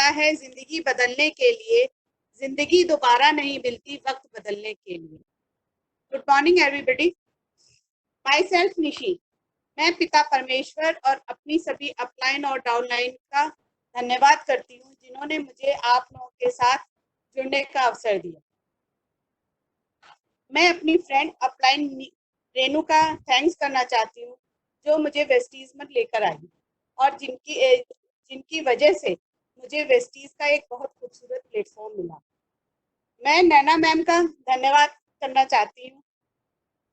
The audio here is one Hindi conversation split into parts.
होता है जिंदगी बदलने के लिए, जिंदगी दोबारा नहीं मिलती वक्त बदलने के लिए। Good morning everybody, my self Nishi. मैं पिता परमेश्वर और अपनी सभी अपलाइन और डाउनलाइन का धन्यवाद करती हूँ जिन्होंने मुझे आप लोगों के साथ जुड़ने का अवसर दिया। मैं अपनी फ्रेंड अपलाइन रेनू का थैंक्स करना चाहती हूँ जो मुझे वेस्टीज में लेकर आई और जिनकी वजह से मुझे वेस्टीज का एक बहुत खूबसूरत प्लेटफॉर्म मिला। मैं नैना मैम का धन्यवाद करना चाहती हूँ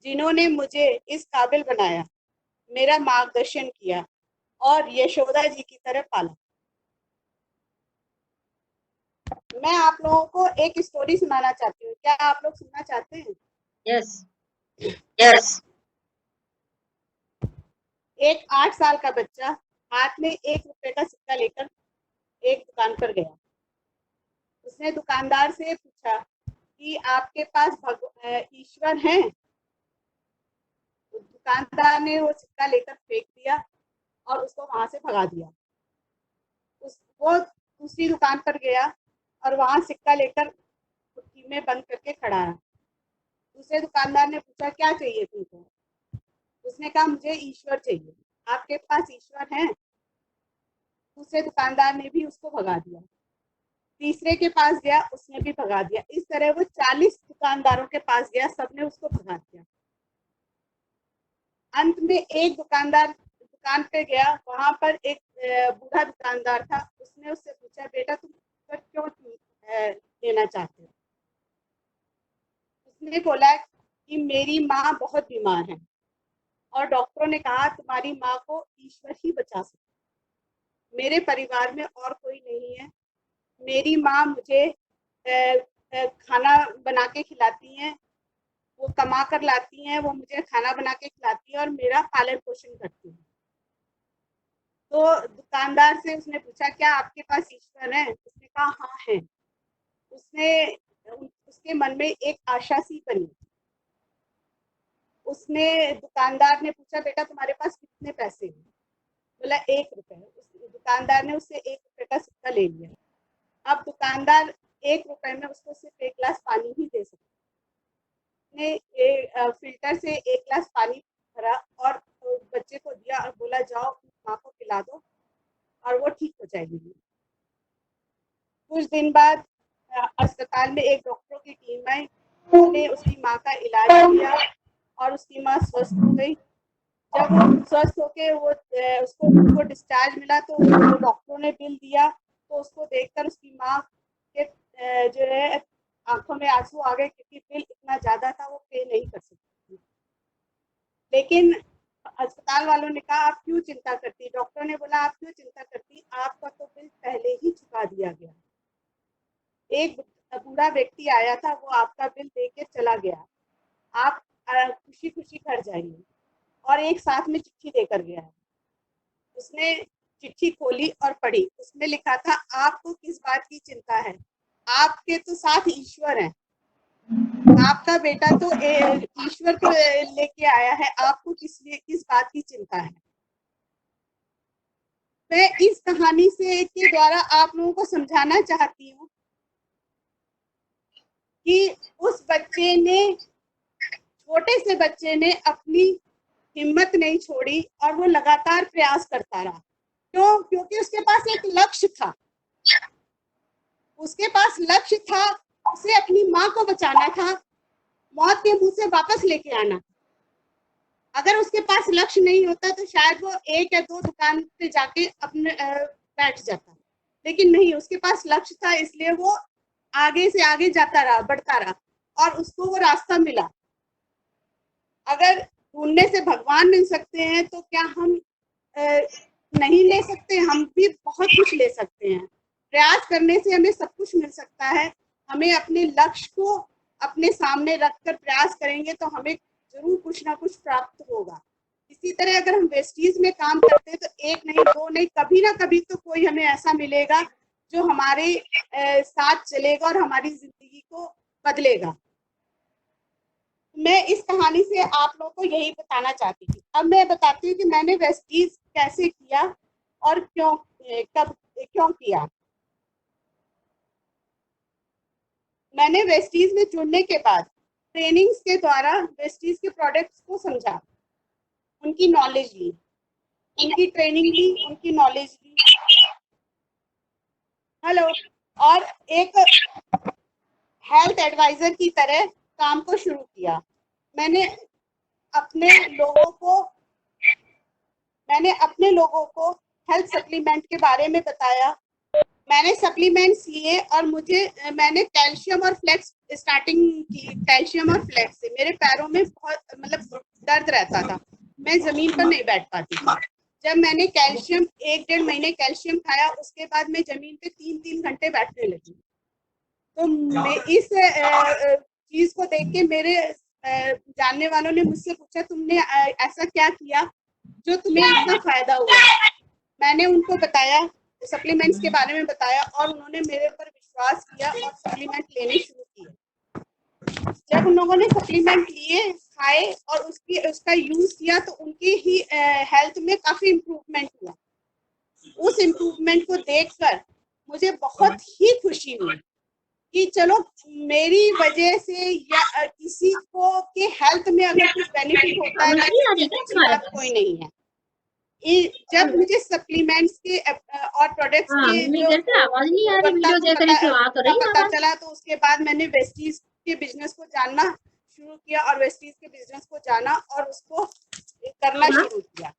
जिन्होंने मुझे इस काबिल बनाया, मेरा मार्गदर्शन किया और यशोदा जी की तरह पाला। मैं आप लोगों को एक स्टोरी सुनाना चाहती हूँ, क्या आप लोग सुनना चाहते हैं? Yes yes. एक 8 साल का बच्चा हाथ में 1 रुपए का सिक्का लेकर एक दुकान पर गया। उसने दुकानदार से पूछा कि आपके पास ईश्वर है? दुकानदार ने वो सिक्का लेकर फेंक दिया और उसको वहां से भगा दिया। वो दूसरी दुकान पर गया और वहां सिक्का लेकर कुर्सी में बंद करके खड़ा है। दूसरे दुकानदार ने पूछा क्या चाहिए तुमको? उसने कहा मुझे ईश्वर चाहिए। आपके पास ईश्वर है? दूसरे दुकानदार ने भी उसको भगा दिया। तीसरे के पास गया, उसने भी भगा दिया। इस तरह वो 40 दुकानदारों के पास गया, सबने उसको भगा दिया। अंत में एक दुकानदार दुकान पे गया, वहां पर एक बूढ़ा दुकानदार था। उसने उससे पूछा बेटा तुम क्यों लेना चाहते हो? उसने बोला कि मेरी माँ बहुत बीमार है और डॉक्टरों ने कहा तुम्हारी माँ को ईश्वर ही बचा सकता। मेरे परिवार में और कोई नहीं है। मेरी माँ मुझे खाना बना के खिलाती हैं, वो कमा कर लाती हैं, वो मुझे खाना बना के खिलाती है और मेरा पालन पोषण करती है। तो दुकानदार से उसने पूछा क्या आपके पास ईश्वर है? उसने कहा हाँ है। उसके मन में एक आशा सी बनी। दुकानदार ने पूछा बेटा तुम्हारे पास कितने पैसे हैं? बोला 1 रुपए। दुकानदार ने उससे 1 रुपए का सिक्का ले लिया। अब दुकानदार 1 रुपए में उसको सिर्फ 1 गिलास पानी ही दे सकता। उसने फिल्टर से 1 गिलास पानी भरा और बच्चे को दिया और बोला जाओ माँ को पिला दो और वो ठीक हो जाएगी। कुछ दिन बाद अस्पताल में एक डॉक्टरों की टीम आई। उन्होंने उसकी माँ का इलाज किया और उसकी माँ स्वस्थ हो गई। जब वो स्वस्थ होके उसको डिस्चार्ज मिला तो डॉक्टरों ने बिल दिया तो उसको देखकर उसकी माँ के जो है आंखों में आंसू आ गए क्योंकि बिल इतना ज्यादा था, वो पे नहीं कर सकती थी। लेकिन अस्पताल वालों ने कहा आप क्यों चिंता करती? डॉक्टर ने बोला आप क्यों चिंता करती, आपका तो बिल पहले ही चुका दिया गया। एक बूढ़ा व्यक्ति आया था, वो आपका बिल देके चला गया। आप खुशी खुशी घर जाइए। और एक साथ में चिट्ठी देकर गया है। उसने चिट्ठी खोली और पढ़ी। उसमें लिखा था आपको किस बात की चिंता है? आपके तो साथ ईश्वर है। आपका बेटा तो ईश्वर को लेके आया है, आपको किस बात की चिंता है? मैं इस कहानी से के द्वारा आप लोगों को समझाना चाहती हूँ कि उस बच्चे ने, छोटे से बच्चे ने अपनी हिम्मत नहीं छोड़ी और वो लगातार प्रयास करता रहा। क्यों? क्योंकि उसके पास एक लक्ष्य था। उसके पास लक्ष्य था, उसे अपनी माँ को बचाना था, मौत के मुंह से वापस लेके आना। अगर उसके पास लक्ष्य नहीं होता तो शायद वो 1 या 2 दुकान पे जाके अपने बैठ जाता। लेकिन नहीं, उसके पास लक्ष्य था, इसलिए वो आगे से आगे जाता रहा, बढ़ता रहा और उसको वो रास्ता मिला। अगर ढूंढने से भगवान मिल सकते हैं तो क्या हम नहीं ले सकते? हम भी बहुत कुछ ले सकते हैं। प्रयास करने से हमें सब कुछ मिल सकता है। हमें अपने लक्ष्य को अपने सामने रखकर प्रयास करेंगे तो हमें जरूर कुछ ना कुछ प्राप्त होगा। इसी तरह अगर हम वेस्टीज में काम करते हैं तो 1 नहीं 2 नहीं, कभी ना कभी तो कोई हमें ऐसा मिलेगा जो हमारे साथ चलेगा और हमारी जिंदगी को बदलेगा। मैं इस कहानी से आप लोगों को यही बताना चाहती थी। अब मैं बताती हूँ कि मैंने वेस्टीज कैसे किया और क्यों किया। मैंने वेस्टीज में जुड़ने के बाद ट्रेनिंग्स के द्वारा वेस्टीज के प्रोडक्ट्स को समझा, उनकी नॉलेज ली, उनकी ट्रेनिंग ली, उनकी नॉलेज ली। हेलो। और एक हेल्थ एडवाइजर की तरह काम को शुरू किया। मैंने अपने लोगों को हेल्थ सप्लीमेंट के बारे में बताया। मैंने सप्लीमेंट्स लिए और मैंने कैल्शियम और फ्लेक्स स्टार्टिंग की। कैल्शियम और फ्लेक्स से मेरे पैरों में बहुत मतलब दर्द रहता था, मैं जमीन पर नहीं बैठ पाती थी। जब मैंने कैल्शियम 1-1.5 महीने कैल्शियम खाया, उसके बाद मैं जमीन पे 3-3 घंटे बैठने लगी। तो मैं इस चीज को देख के मेरे जानने वालों ने मुझसे पूछा, तुमने ऐसा क्या किया जो तुम्हें इतना फायदा हुआ? मैंने उनको बताया, सप्लीमेंट्स के बारे में बताया, और उन्होंने मेरे ऊपर विश्वास किया और सप्लीमेंट लेने शुरू किए। जब उन लोगों ने सप्लीमेंट लिए, खाए और उसका यूज किया, तो उनकी ही हेल्थ में काफी इम्प्रूवमेंट हुआ। उस इम्प्रूवमेंट को देखकर मुझे बहुत ही खुशी हुई कि चलो मेरी वजह से या किसी को के हेल्थ में अगर कुछ बेनिफिट होता है तो बात कोई नहीं है। जब मुझे सप्लीमेंट्स के और प्रोडक्ट्स के जो आवाज नहीं आ रही, वीडियो देख रही थी, आ तो रही पता चला, तो उसके बाद मैंने वेस्टीज के बिजनेस को जानना शुरू किया और वेस्टीज के बिजनेस को जाना और उसको करना शुरू किया।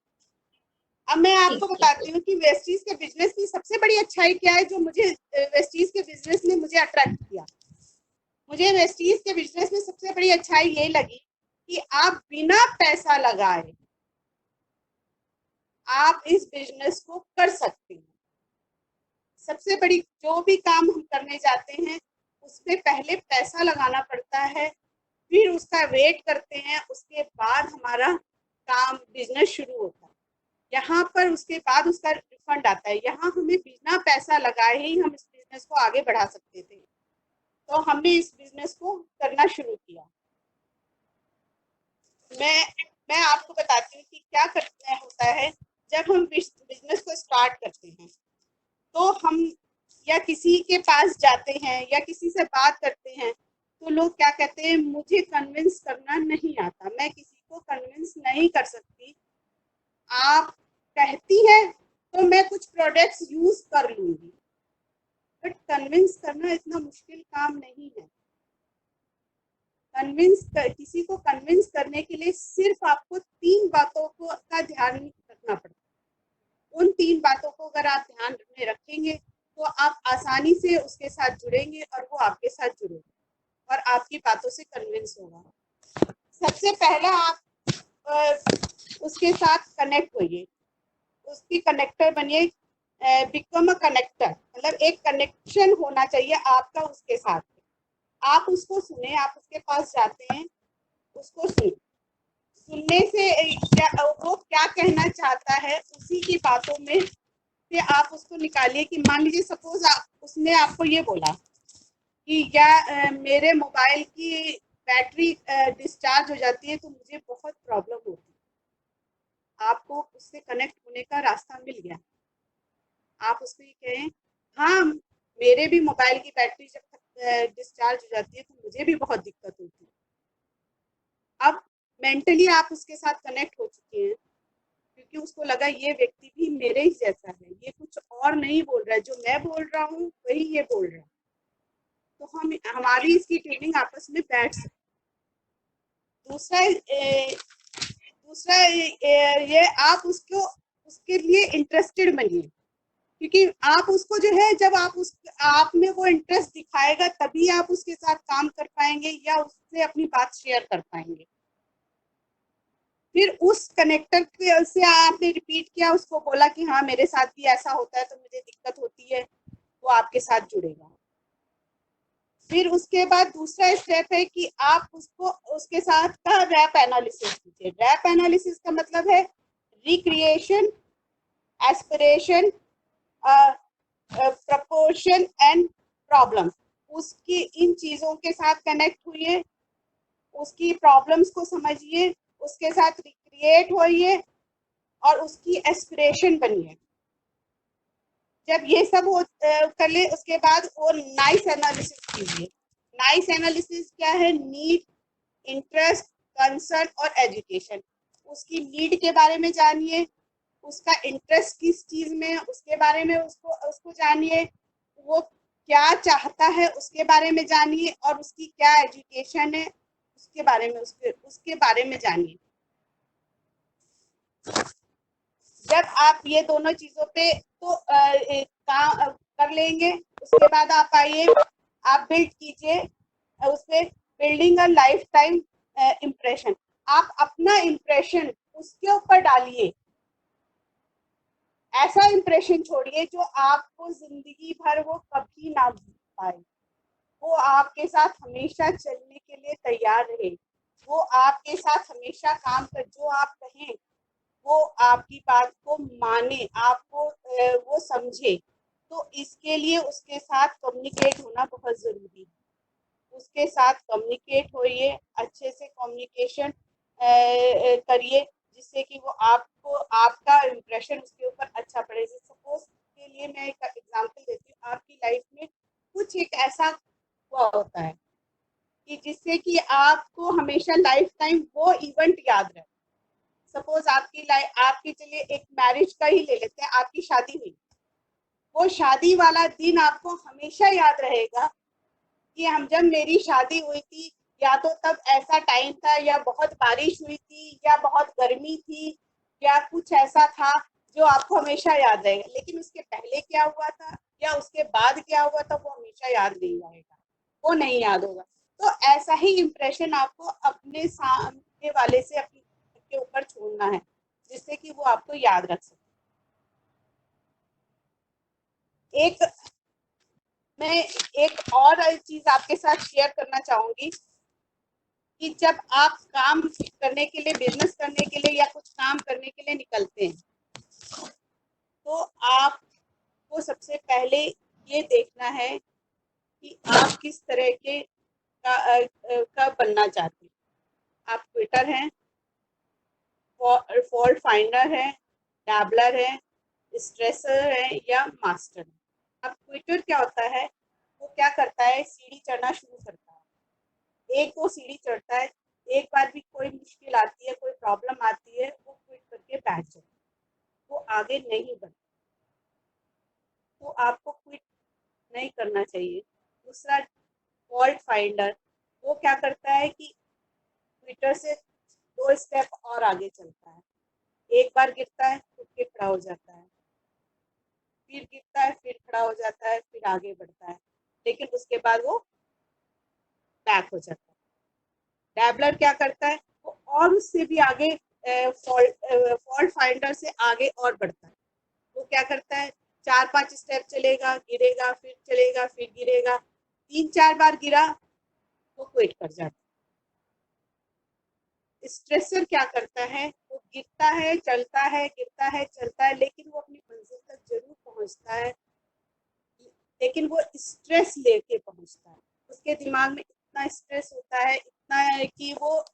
अब मैं आपको बताती हूँ कि वेस्टीज के बिजनेस की सबसे बड़ी अच्छाई क्या है, जो मुझे वेस्टीज के बिजनेस ने मुझे अट्रैक्ट किया। मुझे वेस्टीज के बिजनेस में सबसे बड़ी अच्छाई ये लगी कि आप बिना पैसा लगाए आप इस बिजनेस को कर सकते हैं। सबसे बड़ी जो भी काम हम करने जाते हैं उसमें पहले पैसा लगाना पड़ता है, फिर उसका वेट करते हैं, उसके बाद हमारा काम बिजनेस शुरू होता है। यहाँ पर उसके बाद उसका रिफंड आता है। यहाँ हमें बिना पैसा लगाए ही हम इस बिजनेस को आगे बढ़ा सकते थे, तो हमने इस बिजनेस को करना शुरू किया। मैं आपको बताती हूँ कि क्या करना होता है जब हम बिजनेस को स्टार्ट करते हैं। तो हम या किसी के पास जाते हैं या किसी से बात करते हैं, तो लोग क्या कहते हैं, मुझे कन्विंस करना नहीं आता, मैं किसी को कन्विंस नहीं कर सकती। आप कहती है तो मैं कुछ प्रोडक्ट्स यूज कर लूंगी, बट कन्विंस करना इतना मुश्किल काम नहीं है। किसी को कन्विंस करने के लिए सिर्फ आपको 3 बातों का ध्यान रखना पड़ता है। उन 3 बातों को अगर आप ध्यान में रखेंगे तो आप आसानी से उसके साथ जुड़ेंगे और वो आपके साथ जुड़ेगा और आपकी बातों से कन्विंस होगा। सबसे पहला आप उसके साथ कनेक्ट होइए, उसकी कनेक्टर बनिए। बिकम अ कनेक्टर, मतलब एक कनेक्शन होना चाहिए आपका उसके साथ। आप उसको सुने, आप उसके पास जाते हैं, उसको सुनने से वो क्या कहना चाहता है, उसी की बातों में से आप उसको निकालिए। कि मान लीजिए सपोज उसने आपको ये बोला कि क्या मेरे मोबाइल की बैटरी डिस्चार्ज हो जाती है तो मुझे बहुत प्रॉब्लम होती है। आपको उससे कनेक्ट होने का रास्ता मिल गया। आप उसको ये कहें, हाँ मेरे भी मोबाइल की बैटरी जब डिस्चार्ज हो जाती है तो मुझे भी बहुत दिक्कत होती है। अब मेंटली आप उसके साथ कनेक्ट हो चुके हैं, क्योंकि उसको लगा ये व्यक्ति भी मेरे ही जैसा है, ये कुछ और नहीं बोल रहा है, जो मैं बोल रहा हूँ वही ये बोल रहा है, तो हमारी इसकी ट्यूनिंग आपस में बैठ सकती। दूसरा ये आप उसके लिए इंटरेस्टेड बनिए, क्योंकि आप उसको जो है, जब आप में वो इंटरेस्ट दिखाएगा तभी आप उसके साथ काम कर पाएंगे या उससे अपनी बात शेयर कर पाएंगे। फिर उस कनेक्टर से आपने रिपीट किया, उसको बोला कि हाँ मेरे साथ भी ऐसा होता है तो मुझे दिक्कत होती है, वो आपके साथ जुड़ेगा। फिर उसके बाद दूसरा स्टेप है कि आप उसके साथ का रैप एनालिसिस कीजिए। रैप एनालिसिस का मतलब है recreation, aspiration, proportion and problem. उसकी इन चीजों के साथ कनेक्ट हुई, उसकी प्रॉब्लम्स को समझिए, उसके साथ रिक्रिएट होइए और उसकी एस्पिरेशन बनिए। जब ये सब कर ले, उसके बाद वो नाइस एनालिसिस कीजिए। नाइस एनालिसिस क्या है? नीड, इंटरेस्ट, कंसर्न और एजुकेशन। उसकी नीड के बारे में जानिए, उसका इंटरेस्ट किस चीज में है उसके बारे में उसको उसको जानिए, वो क्या चाहता है उसके बारे में जानिए, और उसकी क्या एजुकेशन है उसके बारे में उसके बारे में जानिए। जब आप ये दोनों चीजों पे तो काम कर लेंगे, उसके बाद आप आइए, आप बिल्ड कीजिए उसपे, building a life time impression. आप अपना इम्प्रेशन उसके ऊपर डालिए, ऐसा इम्प्रेशन छोड़िए जो आपको जिंदगी भर वो कभी ना भूल पाए, वो आपके साथ हमेशा चलने के लिए तैयार रहे, वो आपके साथ हमेशा काम कर, जो आप कहें वो आपकी बात को माने, आपको वो समझे। तो इसके लिए उसके साथ कम्युनिकेट होना बहुत जरूरी है। उसके साथ कम्युनिकेट होइए, अच्छे से कम्युनिकेशन करिए, जिससे कि वो आपको आपका इम्प्रेशन उसके ऊपर अच्छा पड़े। सपोज के लिए मैं एक एग्जांपल देती हूँ, आपकी लाइफ में कुछ एक ऐसा हुआ होता है कि जिससे कि आपको हमेशा लाइफ टाइम वो इवेंट याद रहे। सपोज आपकी चलिए एक मैरिज का ही ले लेते हैं, आपकी शादी हुई, वो शादी वाला दिन आपको हमेशा याद रहेगा कि हम जब मेरी शादी हुई थी, या तो तब ऐसा टाइम था, या बहुत बारिश हुई थी, या बहुत गर्मी थी, या कुछ ऐसा था जो आपको हमेशा याद रहेगा। लेकिन उसके पहले क्या हुआ था या उसके बाद क्या हुआ था वो हमेशा याद नहीं रहेगा, वो नहीं याद होगा। तो ऐसा ही इम्प्रेशन आपको अपने सामने वाले से अपने के ऊपर छोड़ना है, जिससे कि वो आपको याद रख सके। एक मैं एक और चीज आपके साथ शेयर करना चाहूंगी कि जब आप काम करने के लिए, बिजनेस करने के लिए या कुछ काम करने के लिए निकलते हैं, तो आपको सबसे पहले ये देखना है कि आप किस तरह के का बनना चाहते हैं। आप क्विटर हैं, फॉल्ट फाइंडर है, डैबलर है, स्ट्रेसर है, या मास्टर है। अब क्विटर क्या होता है? वो क्या करता है? सीढ़ी चढ़ना शुरू करता है, एक वो सीढ़ी चढ़ता है, एक बार भी कोई मुश्किल आती है, कोई प्रॉब्लम आती है, वो क्विट करके बैठ जाता है, वो आगे नहीं बढ़ता। तो आपको क्विट नहीं करना चाहिए। दूसरा, फॉल्ट फाइंडर, वो क्या करता है कि ट्विटर से 2 स्टेप और आगे चलता है, एक बार गिरता है उठ के खड़ा हो जाता है, फिर गिरता है फिर खड़ा हो जाता है, फिर आगे बढ़ता है, लेकिन उसके बाद वो बैक हो जाता है। डैबलर क्या करता है? वो और उससे भी आगे, फॉल्ट फाइंडर से आगे और बढ़ता है। वो क्या करता है? 4-5 स्टेप चलेगा, गिरेगा, फिर चलेगा, फिर गिरेगा, 3-4 बार गिरा वो क्विट कर जाता है। स्ट्रेसर क्या करता है? वो गिरता है, चलता है, गिरता है, चलता है, लेकिन वो अपनी मंजिल तक जरूर पहुंचता है, लेकिन वो स्ट्रेस लेके पहुंचता है। उसके दिमाग में इतना स्ट्रेस होता है, इतना है कि वो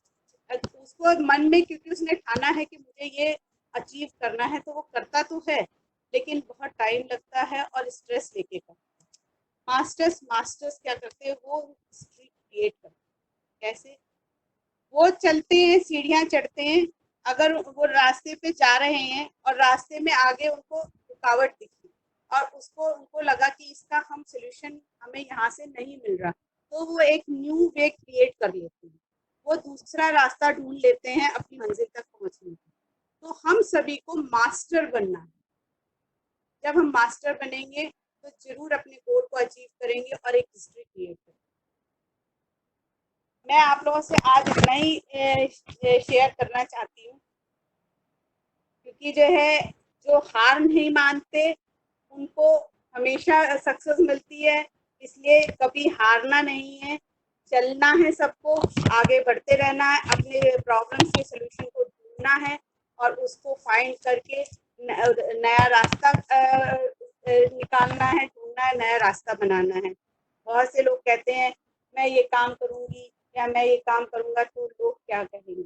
उसको मन में, क्योंकि उसने ठाना है कि मुझे ये अचीव करना है, तो वो करता तो है, लेकिन बहुत टाइम लगता है और स्ट्रेस लेके करता है। मास्टर्स क्या करते हैं? वो हिस्ट्री क्रिएट करते हैं। कैसे? वो चलते हैं, सीढ़ियां चढ़ते हैं, अगर वो रास्ते पे जा रहे हैं और रास्ते में आगे उनको रुकावट दिखी और उसको उनको लगा कि इसका हम सोल्यूशन हमें यहाँ से नहीं मिल रहा, तो वो एक न्यू वे क्रिएट कर लेते हैं, वो दूसरा रास्ता ढूंढ लेते हैं अपनी मंजिल तक पहुंचने का। तो हम सभी को मास्टर बनना है। जब हम मास्टर बनेंगे तो जरूर अपने गोल को अचीव करेंगे और एक हिस्ट्री क्रिएट करेंगे। मैं आप लोगों से आज इतना ही शेयर करना चाहती हूँ, क्योंकि जो है, जो हार नहीं मानते उनको हमेशा सक्सेस मिलती है, इसलिए कभी हारना नहीं है, चलना है सबको, आगे बढ़ते रहना है, अपने प्रॉब्लम्स के सोल्यूशन को ढूंढना है और उसको फाइंड करके नया रास्ता निकालना है, ढूंढना है, नया रास्ता बनाना है। बहुत से लोग कहते हैं मैं ये काम करूंगी या मैं ये काम करूंगा तो लोग क्या कहेंगे।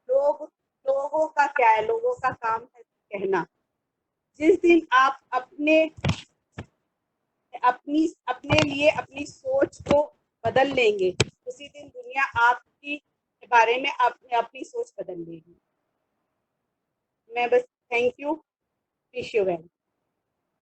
लोग लोगों का क्या है? लोगों का काम है कहना। जिस दिन आप अपने लिए अपनी सोच को बदल लेंगे, उसी दिन दुनिया आपकी बारे में अपनी सोच बदल लेगी। मैं बस thank you, wish you well.